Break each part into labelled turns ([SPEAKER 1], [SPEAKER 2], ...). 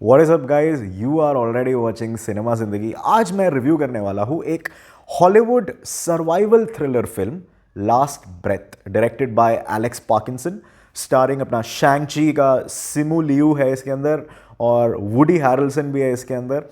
[SPEAKER 1] What is up guys? You are already watching cinema Zindagi. आज मैं review करने वाला हूँ एक Hollywood survival thriller film Last Breath, directed by Alex Parkinson, starring अपना शैंग ची का सिमू लियू है इसके अंदर और वुडी हैरल्सन भी है इसके अंदर।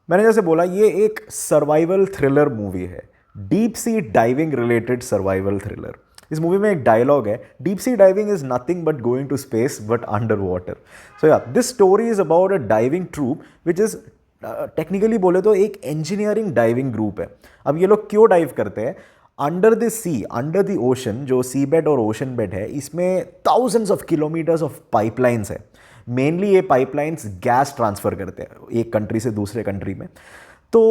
[SPEAKER 1] मैंने जैसे बोला, ये एक सर्वाइवल थ्रिलर मूवी है, deep sea diving related survival thriller. इस मूवी में एक डायलॉग है, deep sea diving is nothing but going to space but under water. So yeah, this story is about a diving troop which is technically बोले तो एक engineering diving group है। अब ये लोग क्यों डाइव करते हैं? Under the sea, under the ocean, जो सी बेड और ओशन बेड है, इसमें thousands of kilometres of pipelines है। मेनली ये पाइपलाइंस गैस ट्रांसफ़र करते हैं एक कंट्री से दूसरे कंट्री में। तो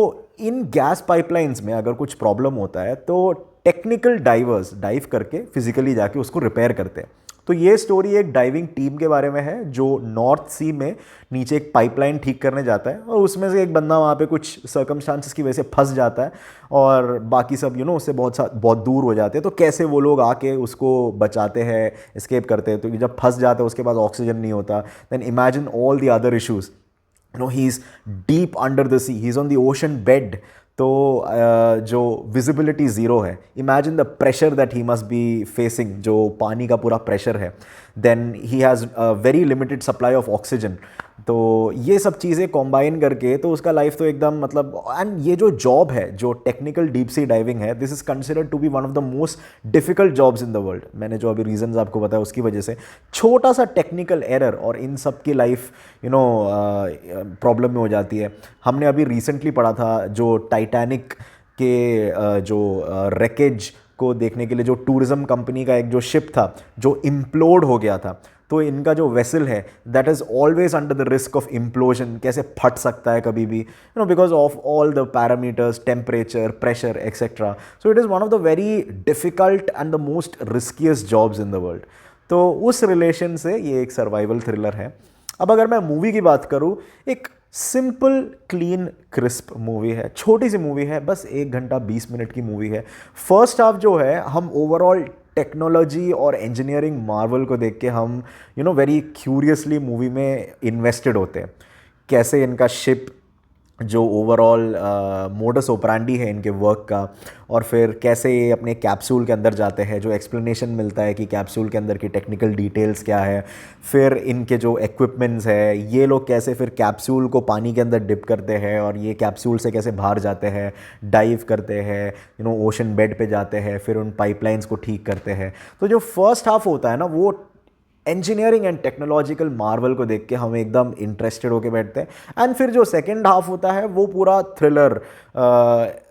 [SPEAKER 1] इन गैस पाइपलाइंस में अगर कुछ प्रॉब्लम होता है तो टेक्निकल डाइवर्स डाइव करके फिजिकली जाके उसको रिपेयर करते हैं। तो ये स्टोरी एक डाइविंग टीम के बारे में है जो नॉर्थ सी में नीचे एक पाइपलाइन ठीक करने जाता है और उसमें से एक बंदा वहाँ पे कुछ सर्कमस्टांसेस की वजह से फंस जाता है और बाकी सब उससे बहुत दूर हो जाते हैं। तो कैसे वो लोग आके उसको बचाते हैं, एस्केप करते हैं। तो जब फंस जाते हैं उसके पास ऑक्सीजन नहीं होता, then imagine all the other issues. He is deep under the sea, he is on the ocean bed. तो जो विजिबिलिटी ज़ीरो है, imagine the pressure that he must be facing, जो पानी का पूरा प्रेशर है। Then he has very limited supply of oxygen. तो ये सब चीज़ें कॉम्बाइन करके तो उसका लाइफ तो एकदम एंड ये जो जॉब है, जो टेक्निकल डीप सी डाइविंग है, this is considered to be one of the most difficult jobs in the world. मैंने जो अभी रीजंस आपको बताया उसकी वजह से छोटा सा टेक्निकल एरर और इन सब की लाइफ प्रॉब्लम में हो जाती है। हमने अभी रिसेंटली पढ़ा था जो टाइटैनिक के जो रेकेज को देखने के लिए जो टूरिज्म कंपनी का एक जो शिप था जो इम्प्लोड हो गया था, तो इनका जो वेसल है that is always under the risk of implosion. कैसे फट सकता है कभी भी, because of all the parameters, temperature, pressure etcetera. So it is one of the very difficult and the most riskiest jobs in the world. तो उस relation से ये एक सर्वाइवल थ्रिलर है। अब अगर मैं मूवी की बात करूँ, एक सिंपल क्लीन क्रिस्प मूवी है, छोटी सी मूवी है, बस 1 घंटा 20 मिनट की मूवी है। फर्स्ट हाफ जो है, हम ओवरऑल टेक्नोलॉजी और इंजीनियरिंग मार्वल को देख के हम वेरी क्यूरियसली मूवी में इन्वेस्टेड होते हैं। कैसे इनका शिप जो ओवरऑल मोडस ऑपरेंडी है इनके वर्क का, और फिर कैसे ये अपने कैप्सूल के अंदर जाते हैं, जो एक्सप्लेनेशन मिलता है कि कैप्सूल के अंदर की टेक्निकल डिटेल्स क्या है। फिर इनके जो इक्विपमेंट्स है, ये लोग कैसे फिर कैप्सूल को पानी के अंदर डिप करते हैं और ये कैप्सूल से कैसे बाहर जाते हैं, डाइव करते हैं, ओशन बेड पे जाते हैं, फिर उन पाइपलाइंस को ठीक करते हैं। तो जो फर्स्ट हाफ होता है ना, वो इंजीनियरिंग एंड टेक्नोलॉजिकल मार्वल को देख के हम एकदम इंटरेस्टेड होके बैठते हैं। एंड फिर जो सेकेंड हाफ होता है वो पूरा थ्रिलर,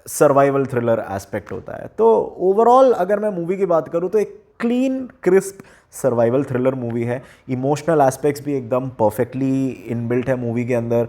[SPEAKER 1] सर्वाइवल थ्रिलर एस्पेक्ट होता है। तो ओवरऑल अगर मैं मूवी की बात करूँ तो एक clean crisp survival thriller movie है। इमोशनल एस्पेक्ट्स भी एकदम परफेक्टली इनबिल्ट है मूवी के अंदर,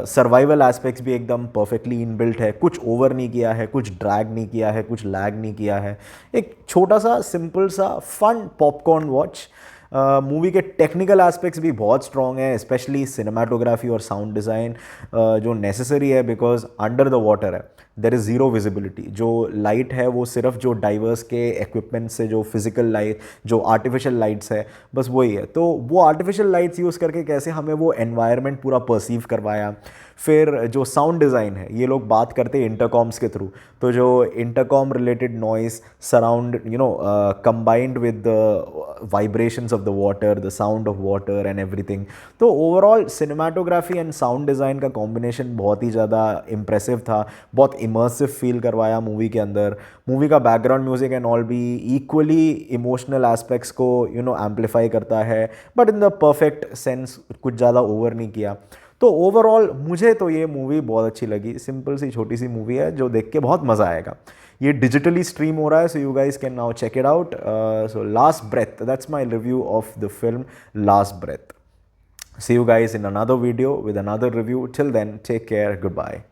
[SPEAKER 1] सर्वाइवल एस्पेक्ट्स भी एकदम परफेक्टली इनबिल्ट है। कुछ ओवर नहीं किया है, कुछ ड्रैग नहीं किया है, कुछ लैग नहीं किया है। एक छोटा सा सिंपल सा फन पॉपकॉर्न वॉच। मूवी के टेक्निकल एस्पेक्ट्स भी बहुत स्ट्रॉन्ग है, स्पेशली सिनेमाटोग्राफी और साउंड डिज़ाइन जो नेसेसरी है, बिकॉज अंडर द वाटर है, देर इज़ ज़ीरो विजिबिलिटी। जो लाइट है वो सिर्फ जो डाइवर्स के इक्विपमेंट से जो फिजिकल लाइट, जो आर्टिफिशियल लाइट्स है, बस वही है। तो वो आर्टिफिशियल लाइट्स यूज़ करके कैसे हमें वो एनवायरनमेंट पूरा परसीव करवाया। फिर जो साउंड डिज़ाइन है, ये लोग बात करते हैं इंटरकॉम्स के थ्रू, तो जो intercom related noise surround combined with the vibrations of the water, the sound of water and everything. तो overall cinematography and sound design का कॉम्बिनेशन बहुत ही ज़्यादा इंप्रेसिव था, बहुत इमर्सिव फील करवाया मूवी के अंदर। मूवी का बैकग्राउंड म्यूजिक एंड ऑल भी इक्वली इमोशनल एस्पेक्ट्स को एम्पलीफाई करता है, but in the perfect sense, कुछ ज़्यादा ओवर नहीं किया। तो ओवरऑल मुझे तो ये मूवी बहुत अच्छी लगी। सिंपल सी छोटी सी मूवी है जो देख के बहुत मज़ा आएगा। ये डिजिटली स्ट्रीम हो रहा है, so you guys can now check it out. So Last Breath, that's my review of the film Last Breath. See you guys in another video with another review. Till then, take care. Goodbye.